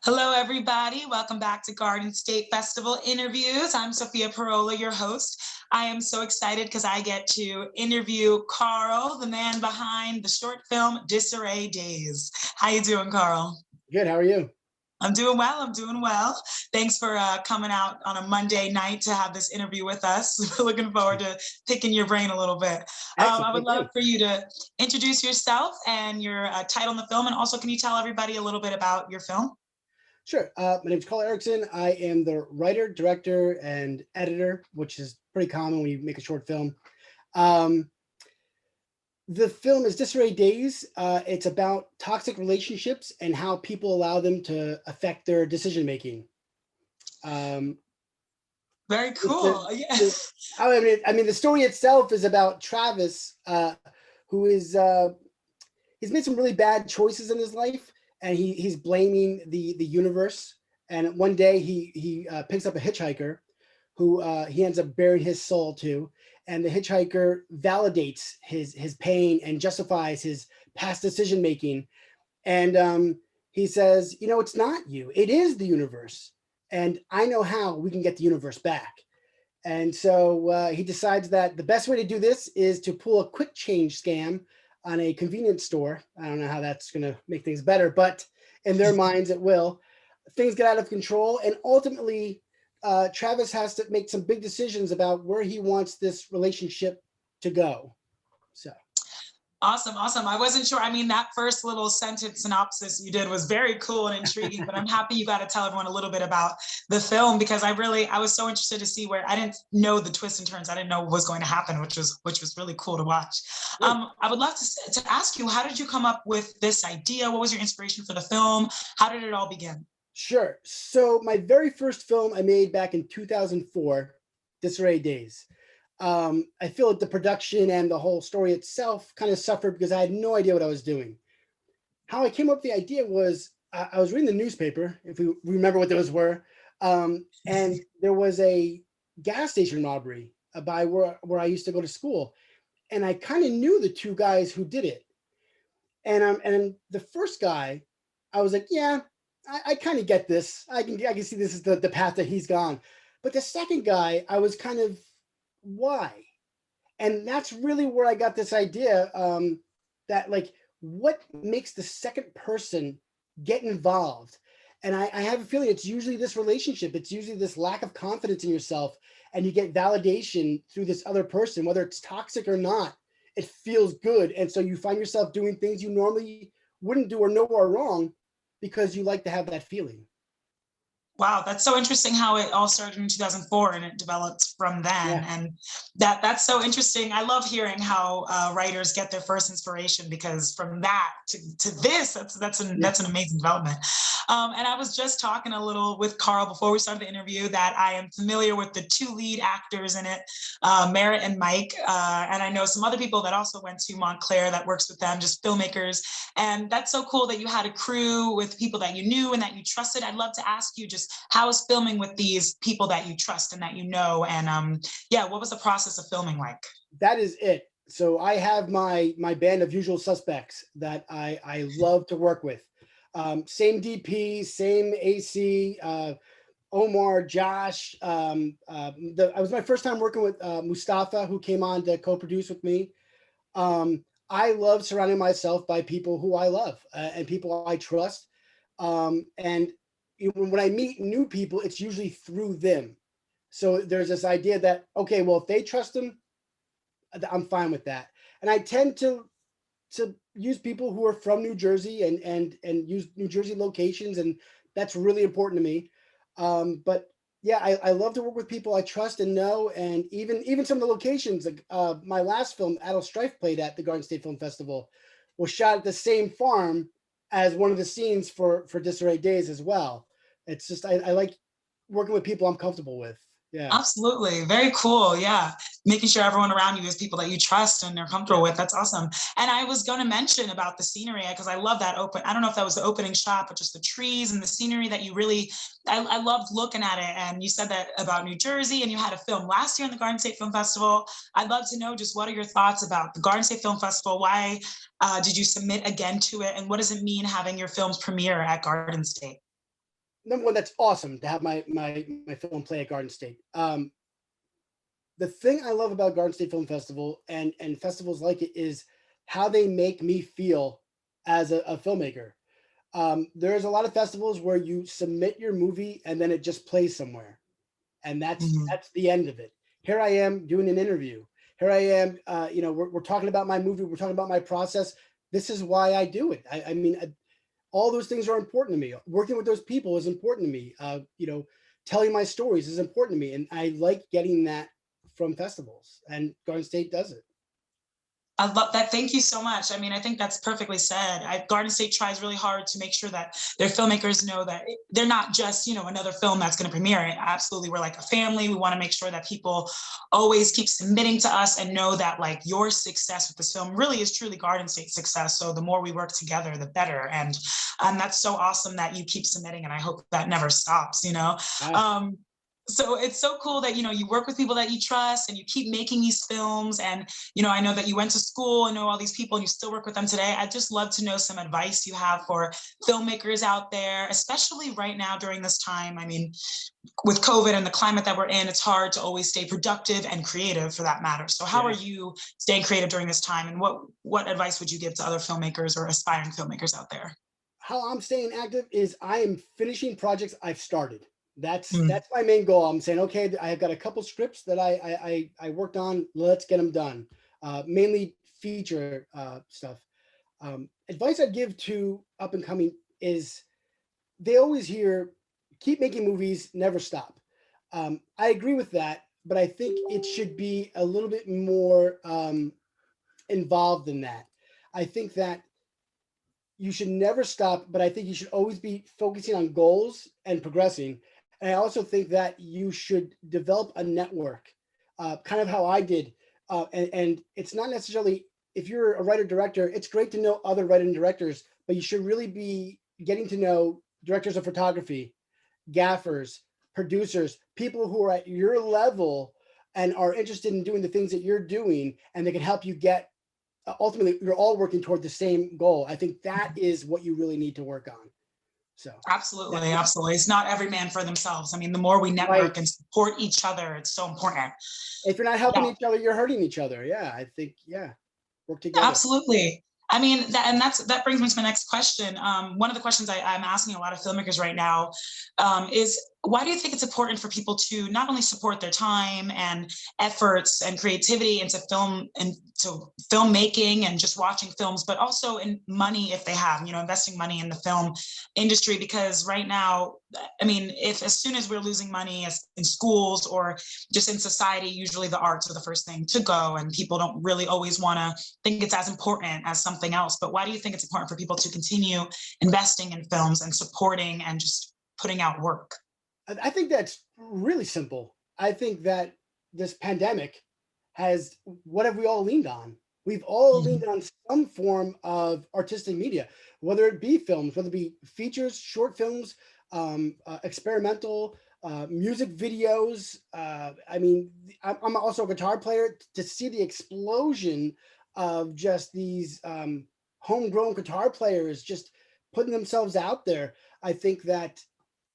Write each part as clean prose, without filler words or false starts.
Hello, everybody. Welcome back to Garden State Festival Interviews. I'm Sophia Parola, your host. I am so excited because I get to interview Karl, the man behind the short film Disarray Days. How you doing, Karl? Good. How are you? I'm doing well. I'm doing well. Thanks for coming out on a Monday night to have this interview with us. We're looking forward to picking your brain a little bit. Excellent. I would Thank love you. for you to introduce yourself and your title in the film. And also, can you tell everybody a little bit about your film? Sure. My name is Karl Erikson. I am the writer, director, and editor, which is pretty common when you make a short film. The film is Disarray Days. It's about toxic relationships and how people allow them to affect their decision making. Very cool. I mean, the story itself is about Travis, who is he's made some really bad choices in his life, and he's blaming the universe. And one day he picks up a hitchhiker who he ends up bearing his soul to, and the hitchhiker validates his pain and justifies his past decision making. And he says, you know, it's not you, it is the universe, and I know how we can get the universe back. And so he decides that the best way to do this is to pull a quick change scam on a convenience store. I don't know how that's going to make things better, but in their minds, it will. Things get out of control, and ultimately, Travis has to make some big decisions about where he wants this relationship to go. So. Awesome. I wasn't sure. I mean, that first little sentence synopsis you did was very cool and intriguing, but I'm happy you got to tell everyone a little bit about the film, because I was so interested to see where I didn't know the twists and turns. I didn't know what was going to happen, which was really cool to watch. I would love to ask you, how did you come up with this idea? What was your inspiration for the film? How did it all begin? Sure. So my very first film I made back in 2004, Disarray Days. I feel like the production and the whole story itself kind of suffered because I had no idea what I was doing. How I came up with the idea was I was reading the newspaper, if we remember what those were, and there was a gas station robbery by where I used to go to school, and I kind of knew the two guys who did it. And the first guy, I was like, yeah, I kind of get this. I can see this is the path that he's gone. But the second guy, I was kind of, why? And that's really where I got this idea, that like, what makes the second person get involved? And I have a feeling it's usually this relationship. It's usually this lack of confidence in yourself, and you get validation through this other person, whether it's toxic or not. It feels good. And so you find yourself doing things you normally wouldn't do or know are wrong because you like to have that feeling. Wow, that's so interesting how it all started in 2004 and it developed from then. Yeah. And that's so interesting. I love hearing how writers get their first inspiration, because from that to this, that's an amazing development. And I was just talking a little with Karl before we started the interview that I am familiar with the two lead actors in it, Merritt and Mike. And I know some other people that also went to Montclair that works with them, just filmmakers. And that's so cool that you had a crew with people that you knew and that you trusted. I'd love to ask you, just how is filming with these people that you trust and that you know? And what was the process of filming like? That is it. So I have my band of usual suspects that I love to work with. Same DP, same AC, Omar, Josh. It was my first time working with Mustafa, who came on to co-produce with me. I love surrounding myself by people who I love and people I trust. And when I meet new people, it's usually through them. So there's this idea that, okay, well, if they trust them, I'm fine with that. And I tend to use people who are from New Jersey and use New Jersey locations, and that's really important to me. But yeah, I love to work with people I trust and know, and even some of the locations. Like my last film, Adult Strife, played at the Garden State Film Festival, was shot at the same farm as one of the scenes for Disarray Days as well. It's just I like working with people I'm comfortable with. Yeah. Absolutely. Very cool. Yeah. Making sure everyone around you is people that you trust and you're comfortable with. That's awesome. And I was going to mention about the scenery, because I love that I don't know if that was the opening shot, but just the trees and the scenery that you really, I loved looking at it. And you said that about New Jersey, and you had a film last year in the Garden State Film Festival. I'd love to know, just what are your thoughts about the Garden State Film Festival? Why did you submit again to it? And what does it mean having your films premiere at Garden State? number one, that's awesome to have my film play at Garden State. The thing I love about Garden State Film Festival and festivals like it is how they make me feel as a filmmaker. There's a lot of festivals where you submit your movie and then it just plays somewhere, and Mhm. that's the end of it. Here I am doing an interview. Here I am, we're talking about my movie. We're talking about my process. This is why I do it. I mean, all those things are important to me. Working with those people is important to me. Telling my stories is important to me, and I like getting that from festivals. And Garden State does it. I love that. Thank you so much. I mean, I think that's perfectly said. Garden State tries really hard to make sure that their filmmakers know that they're not just, another film that's going to premiere. Absolutely, we're like a family. We want to make sure that people always keep submitting to us and know that like your success with this film really is truly Garden State's success. So the more we work together, the better. And that's so awesome that you keep submitting, and I hope that never stops. Yeah. Um, so it's so cool that you work with people that you trust and you keep making these films. And I know that you went to school and know all these people and you still work with them today. I'd just love to know some advice you have for filmmakers out there, especially right now during this time. I mean, with COVID and the climate that we're in, it's hard to always stay productive and creative for that matter. So how are Yeah. you staying creative during this time? And what advice would you give to other filmmakers or aspiring filmmakers out there? How I'm staying active is I am finishing projects I've started. Mm, That's my main goal. I'm saying, okay, I've got a couple scripts that I worked on. Let's get them done. Mainly feature stuff. Advice I'd give to up and coming is they always hear, keep making movies, never stop. I agree with that, but I think it should be a little bit more involved than that. I think that you should never stop, but I think you should always be focusing on goals and progressing. And I also think that you should develop a network, kind of how I did. And it's not necessarily, if you're a writer director, it's great to know other writer directors, but you should really be getting to know directors of photography, gaffers, producers, people who are at your level and are interested in doing the things that you're doing, and they can help you get, ultimately you're all working toward the same goal. I think that is what you really need to work on. So absolutely, that's absolutely. It's not every man for themselves. I mean, the more we network right. and support each other, it's so important. If you're not helping Yeah. each other, you're hurting each other. Yeah, I think, yeah, work together. Absolutely. I mean, that brings me to my next question. One of the questions I'm asking a lot of filmmakers right now is why do you think it's important for people to not only support their time and efforts and creativity into film and to filmmaking and just watching films, but also in money if they have, investing money in the film industry? Because right now, I mean, if as soon as we're losing money as in schools or just in society, usually the arts are the first thing to go, and people don't really always want to think it's as important as something else. But why do you think it's important for people to continue investing in films and supporting and just putting out work? I think that's really simple. I think that this pandemic has, what have we all leaned on? We've all leaned Mhm. on some form of artistic media, whether it be films, whether it be features, short films, experimental, music videos. I mean, I'm also a guitar player. To see the explosion of just these homegrown guitar players just putting themselves out there, I think that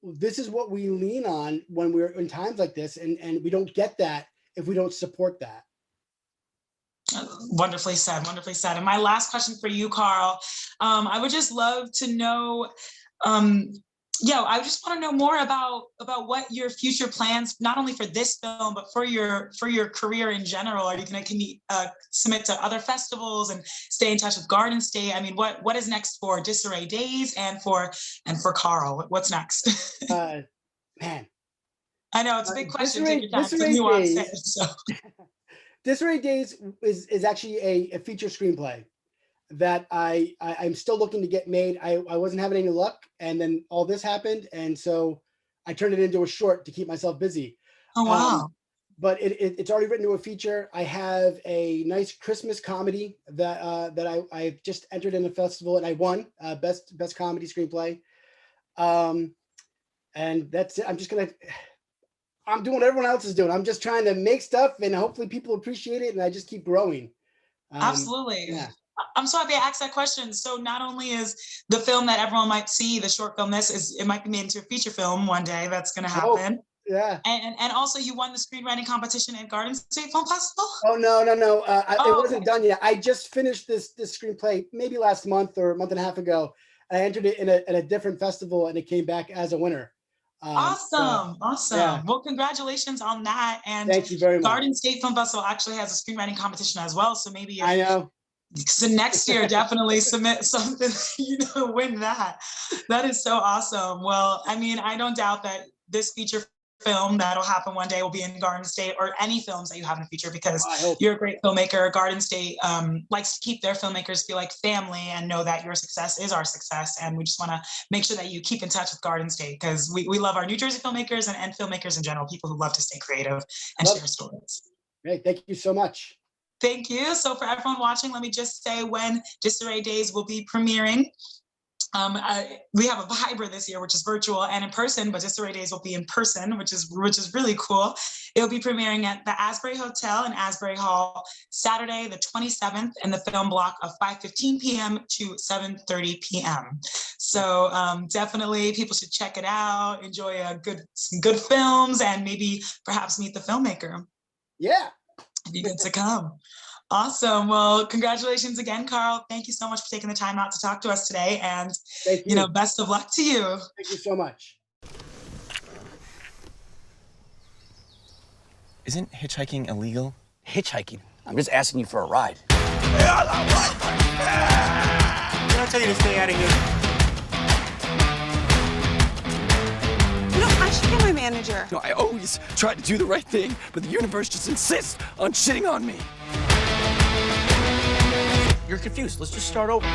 this is what we lean on when we're in times like this, and we don't get that if we don't support that. Wonderfully said, wonderfully said. And my last question for you, Karl, I would just love to know, um, I just want to know more about what your future plans, not only for this film, but for your career in general. Are you going to submit to other festivals and stay in touch with Garden State? I mean, what is next for Disarray Days and for Karl? What's next? Uh, Man, I know it's a big question. Take Disarray your time. It's a Disarray nuanced Days. answer. So, Disarray Days is actually a feature screenplay that I'm still looking to get made. I wasn't having any luck, and then all this happened, and so I turned it into a short to keep myself busy. oh Um, wow. but it's already written to a feature. I have a nice Christmas comedy that I just entered in a festival and I won best comedy screenplay. Um, and that's it. I'm doing what everyone else is doing. I'm just trying to make stuff and hopefully people appreciate it, and I just keep growing. Absolutely. Yeah. I'm so happy I asked that question. So not only is the film that everyone might see, the short film, it might be made into a feature film one day. That's going to Oh, happen. yeah. And also you won the screenwriting competition at Garden State Film Festival. Oh, no. It wasn't Okay. done yet. I just finished this screenplay maybe last month or a month and a half ago. I entered it in a different festival and it came back as a winner. Awesome. Yeah. Well, congratulations on that. And Thank you very much. Garden State Film Festival actually has a screenwriting competition as well. So maybe I know. so next year, definitely submit something, win that. That is so awesome. Well, I mean, I don't doubt that this feature film that'll happen one day will be in Garden State, or any films that you have in the future, because you're a great filmmaker. Garden State likes to keep their filmmakers feel like family and know that your success is our success. And we just want to make sure that you keep in touch with Garden State, because we love our New Jersey filmmakers and filmmakers in general, people who love to stay creative and share stories. Great. Thank you so much. Thank you. So for everyone watching, let me just say when Disarray Days will be premiering. We have a hybrid this year, which is virtual and in person, but Disarray Days will be in person, which is really cool. It'll be premiering at the Asbury Hotel in Asbury Hall, Saturday, the 27th, in the film block of 5:15 p.m. to 7:30 p.m. So definitely people should check it out, enjoy some good films, and maybe perhaps meet the filmmaker. Yeah. Be good to come. Awesome. Well, congratulations again, Karl. Thank you so much for taking the time out to talk to us today. And, best of luck to you. Thank you so much. Isn't hitchhiking illegal? Hitchhiking? I'm just asking you for a ride. Did I tell you to stay out of here? I should get my manager. No, I always try to do the right thing, but the universe just insists on shitting on me. You're confused. Let's just start over.